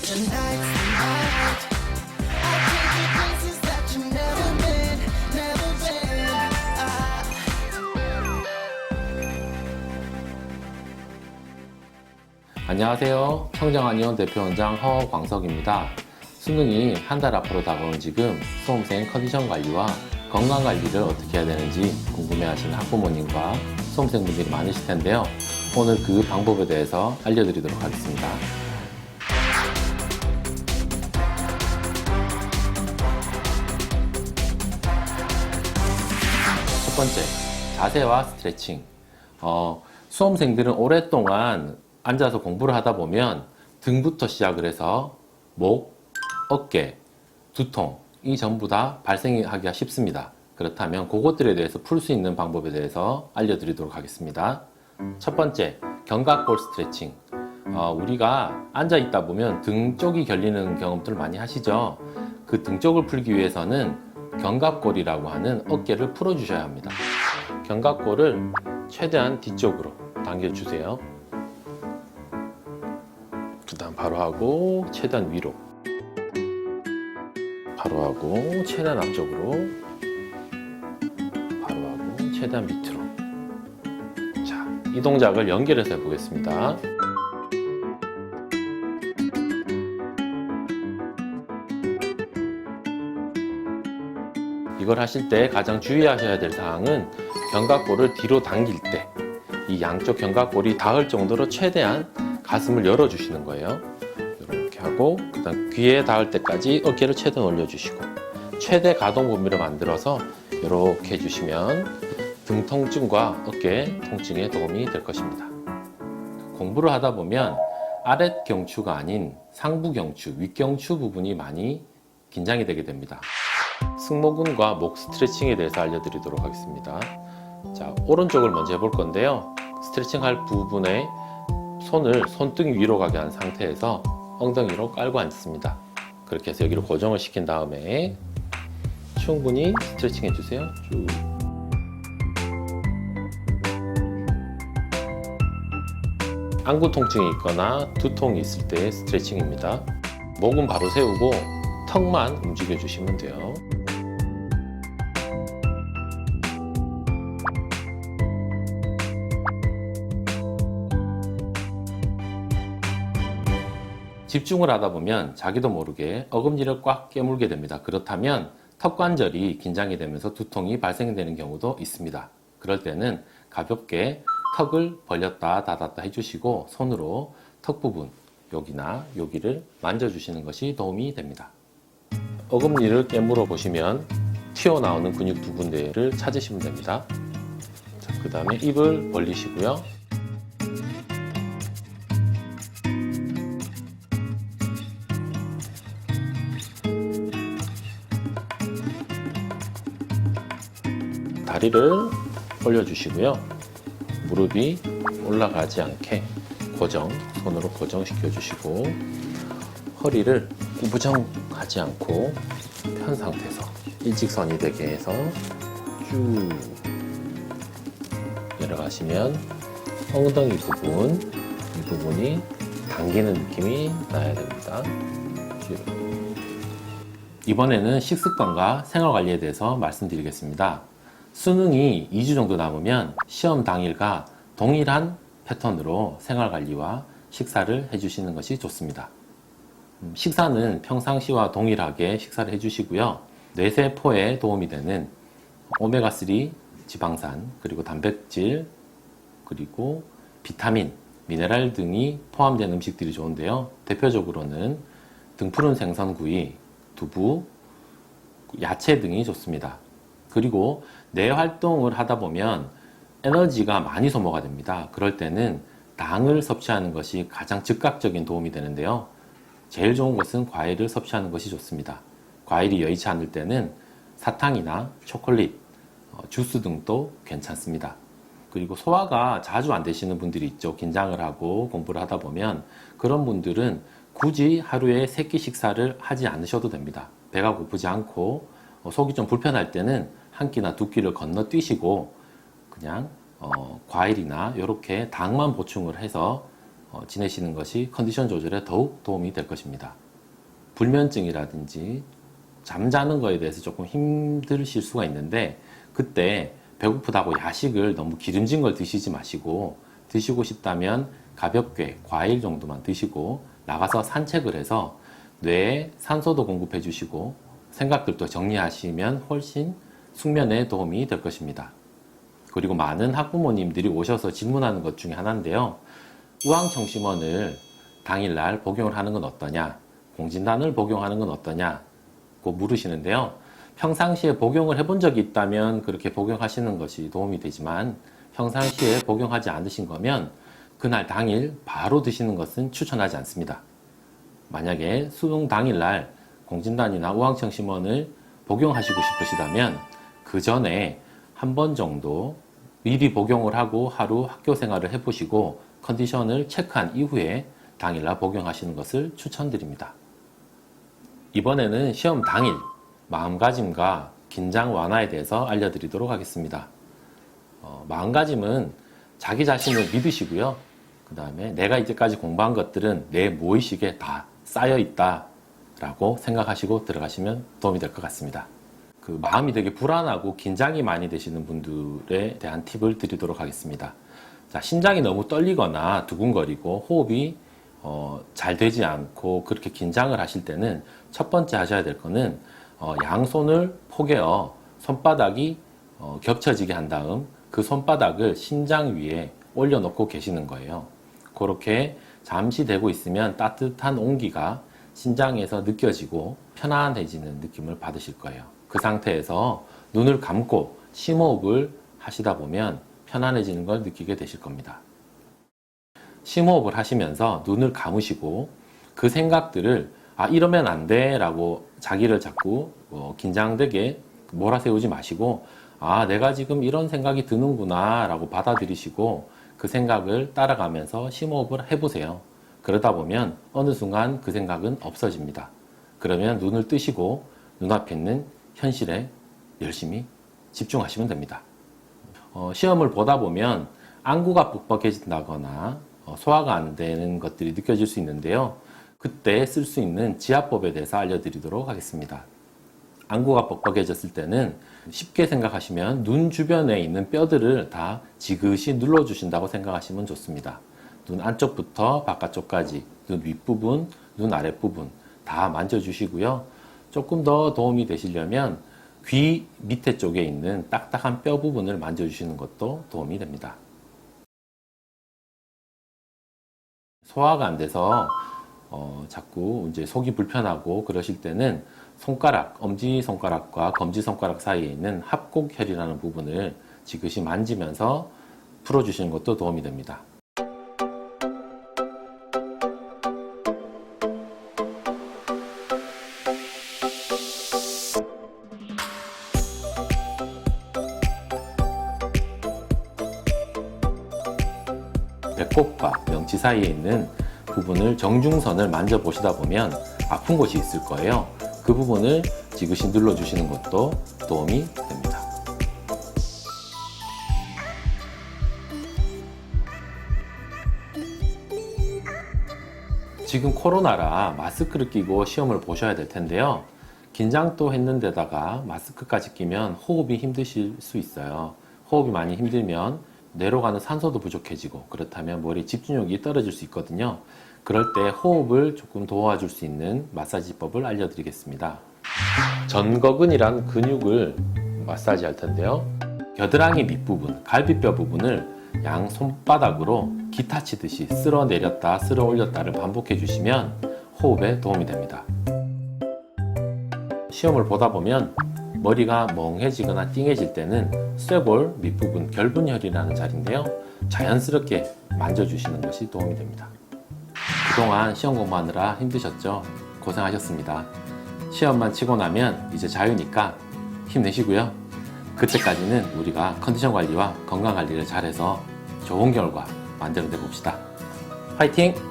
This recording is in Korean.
Tonight's the night. I'll take you places that you've never been, never been. 안녕하세요. 청정한의원 대표원장 허광석입니다. 수능이 한 달 앞으로 다가온 지금 수험생 컨디션 관리와 건강 관리를 어떻게 해야 되는지 궁금해하시는 학부모님과 수험생분들이 많으실 텐데요. 오늘 그 방법에 대해서 알려드리도록 하겠습니다. 첫 번째, 자세와 스트레칭. 수험생들은 오랫동안 앉아서 공부를 하다 보면 등부터 시작을 해서 목, 어깨, 두통, 이 전부 다 발생하기가 쉽습니다. 그렇다면 그것들에 대해서 풀 수 있는 방법에 대해서 알려드리도록 하겠습니다. 첫 번째, 견갑골 스트레칭. 우리가 앉아 있다 보면 등 쪽이 결리는 경험들을 많이 하시죠. 그 등 쪽을 풀기 위해서는 견갑골이라고 하는 어깨를 풀어주셔야 합니다. 견갑골을 최대한 뒤쪽으로 당겨주세요. 그 다음 바로 하고 최대한 위로, 바로 하고 최대한 앞쪽으로, 바로 하고 최대한 밑으로. 자, 이 동작을 연결해서 해보겠습니다. 이걸 하실 때 가장 주의하셔야 될 사항은 견갑골을 뒤로 당길 때 이 양쪽 견갑골이 닿을 정도로 최대한 가슴을 열어주시는 거예요. 이렇게 하고 그 다음 귀에 닿을 때까지 어깨를 최대한 올려주시고 최대 가동 범위를 만들어서 이렇게 해주시면 등 통증과 어깨 통증에 도움이 될 것입니다. 공부를 하다 보면 아랫 경추가 아닌 상부 경추, 윗경추 부분이 많이 긴장이 되게 됩니다. 승모근과 목 스트레칭에 대해서 알려드리도록 하겠습니다. 자, 오른쪽을 먼저 해볼 건데요. 스트레칭 할 부분에 손을 손등 위로 가게 한 상태에서 엉덩이로 깔고 앉습니다. 그렇게 해서 여기를 고정을 시킨 다음에 충분히 스트레칭 해주세요. 쭉. 안구 통증이 있거나 두통이 있을 때 스트레칭입니다. 목은 바로 세우고 턱만 움직여 주시면 돼요. 집중을 하다 보면 자기도 모르게 어금니를 꽉 깨물게 됩니다. 그렇다면 턱관절이 긴장이 되면서 두통이 발생되는 경우도 있습니다. 그럴 때는 가볍게 턱을 벌렸다 닫았다 해주시고 손으로 턱 부분, 여기나 여기를 만져주시는 것이 도움이 됩니다. 어금니를 깨물어 보시면 튀어나오는 근육 두 군데를 찾으시면 됩니다. 그 다음에 입을 벌리시고요. 다리를 올려주시고요. 무릎이 올라가지 않게 손으로 고정시켜 주시고 허리를 구부정하지 않고 편 상태에서 일직선이 되게 해서 쭉 내려가시면 엉덩이 부분, 이 부분이 당기는 느낌이 나야 됩니다. 쭉. 이번에는 식습관과 생활관리에 대해서 말씀드리겠습니다. 수능이 2주 정도 남으면 시험 당일과 동일한 패턴으로 생활관리와 식사를 해주시는 것이 좋습니다. 식사는 평상시와 동일하게 식사를 해주시고요. 뇌세포에 도움이 되는 오메가3 지방산, 그리고 단백질, 그리고 비타민, 미네랄 등이 포함된 음식들이 좋은데요. 대표적으로는 등푸른 생선구이, 두부, 야채 등이 좋습니다. 그리고 뇌 활동을 하다 보면 에너지가 많이 소모가 됩니다. 그럴 때는 당을 섭취하는 것이 가장 즉각적인 도움이 되는데요. 제일 좋은 것은 과일을 섭취하는 것이 좋습니다. 과일이 여의치 않을 때는 사탕이나 초콜릿, 주스 등도 괜찮습니다. 그리고 소화가 자주 안 되시는 분들이 있죠. 긴장을 하고 공부를 하다 보면 그런 분들은 굳이 하루에 3끼 식사를 하지 않으셔도 됩니다. 배가 고프지 않고 속이 좀 불편할 때는 한 끼나 두 끼를 건너뛰시고 그냥 과일이나 이렇게 당만 보충을 해서 지내시는 것이 컨디션 조절에 더욱 도움이 될 것입니다. 불면증이라든지 잠자는 거에 대해서 조금 힘드실 수가 있는데, 그때 배고프다고 야식을 너무 기름진 걸 드시지 마시고, 드시고 싶다면 가볍게 과일 정도만 드시고 나가서 산책을 해서 뇌에 산소도 공급해 주시고 생각들도 정리하시면 훨씬 숙면에 도움이 될 것입니다. 그리고 많은 학부모님들이 오셔서 질문하는 것 중에 하나인데요. 우황청심원을 당일날 복용을 하는 건 어떠냐? 공진단을 복용하는 건 어떠냐고 물으시는데요. 평상시에 복용을 해본 적이 있다면 그렇게 복용하시는 것이 도움이 되지만, 평상시에 복용하지 않으신 거면 그날 당일 바로 드시는 것은 추천하지 않습니다. 만약에 수능 당일날 공진단이나 우황청심원을 복용하시고 싶으시다면 그 전에 한 번 정도 미리 복용을 하고 하루 학교 생활을 해보시고 컨디션을 체크한 이후에 당일날 복용하시는 것을 추천드립니다. 이번에는 시험 당일 마음가짐과 긴장 완화에 대해서 알려드리도록 하겠습니다. 마음가짐은 자기 자신을 믿으시고요. 그 다음에 내가 이제까지 공부한 것들은 내 무의식에 다 쌓여 있다 라고 생각하시고 들어가시면 도움이 될 것 같습니다. 그 마음이 되게 불안하고 긴장이 많이 되시는 분들에 대한 팁을 드리도록 하겠습니다. 자, 심장이 너무 떨리거나 두근거리고 호흡이 잘 되지 않고 그렇게 긴장을 하실 때는 첫 번째 하셔야 될 거는 양손을 포개어 손바닥이 겹쳐지게 한 다음 그 손바닥을 심장 위에 올려놓고 계시는 거예요. 그렇게 잠시 되고 있으면 따뜻한 온기가 심장에서 느껴지고 편안해지는 느낌을 받으실 거예요. 그 상태에서 눈을 감고 심호흡을 하시다 보면 편안해지는 걸 느끼게 되실 겁니다. 심호흡을 하시면서 눈을 감으시고 그 생각들을 이러면 안 돼 라고 자기를 자꾸 긴장되게 몰아세우지 마시고, 내가 지금 이런 생각이 드는구나 라고 받아들이시고 그 생각을 따라가면서 심호흡을 해보세요. 그러다 보면 어느 순간 그 생각은 없어집니다. 그러면 눈을 뜨시고 눈앞에 있는 현실에 열심히 집중하시면 됩니다. 시험을 보다 보면 안구가 뻑뻑해진다거나 소화가 안 되는 것들이 느껴질 수 있는데요. 그때 쓸 수 있는 지압법에 대해서 알려드리도록 하겠습니다. 안구가 뻑뻑해졌을 때는 쉽게 생각하시면 눈 주변에 있는 뼈들을 다 지그시 눌러주신다고 생각하시면 좋습니다. 눈 안쪽부터 바깥쪽까지 눈 윗부분, 눈 아랫부분 다 만져주시고요. 조금 더 도움이 되시려면 귀 밑에 쪽에 있는 딱딱한 뼈 부분을 만져주시는 것도 도움이 됩니다. 소화가 안 돼서 자꾸 이제 속이 불편하고 그러실 때는 손가락, 엄지손가락과 검지손가락 사이에 있는 합곡혈이라는 부분을 지그시 만지면서 풀어주시는 것도 도움이 됩니다. 배꼽과 명치 사이에 있는 부분을 정중선을 만져보시다 보면 아픈 곳이 있을 거예요. 그 부분을 지그시 눌러주시는 것도 도움이 됩니다. 지금 코로나라 마스크를 끼고 시험을 보셔야 될 텐데요. 긴장도 했는데다가 마스크까지 끼면 호흡이 힘드실 수 있어요. 호흡이 많이 힘들면 뇌로 가는 산소도 부족해지고, 그렇다면 머리 집중력이 떨어질 수 있거든요. 그럴 때 호흡을 조금 도와줄 수 있는 마사지법을 알려드리겠습니다. 전거근이란 근육을 마사지 할 텐데요. 겨드랑이 밑부분, 갈비뼈 부분을 양 손바닥으로 기타 치듯이 쓸어 내렸다 쓸어 올렸다를 반복해 주시면 호흡에 도움이 됩니다. 시험을 보다 보면 머리가 멍해지거나 띵해질 때는 쇄골 밑부분 결분혈이라는 자리인데요. 자연스럽게 만져주시는 것이 도움이 됩니다. 그동안 시험 공부하느라 힘드셨죠? 고생하셨습니다. 시험만 치고 나면 이제 자유니까 힘내시고요. 그때까지는 우리가 컨디션 관리와 건강 관리를 잘해서 좋은 결과 만들어내 봅시다. 화이팅!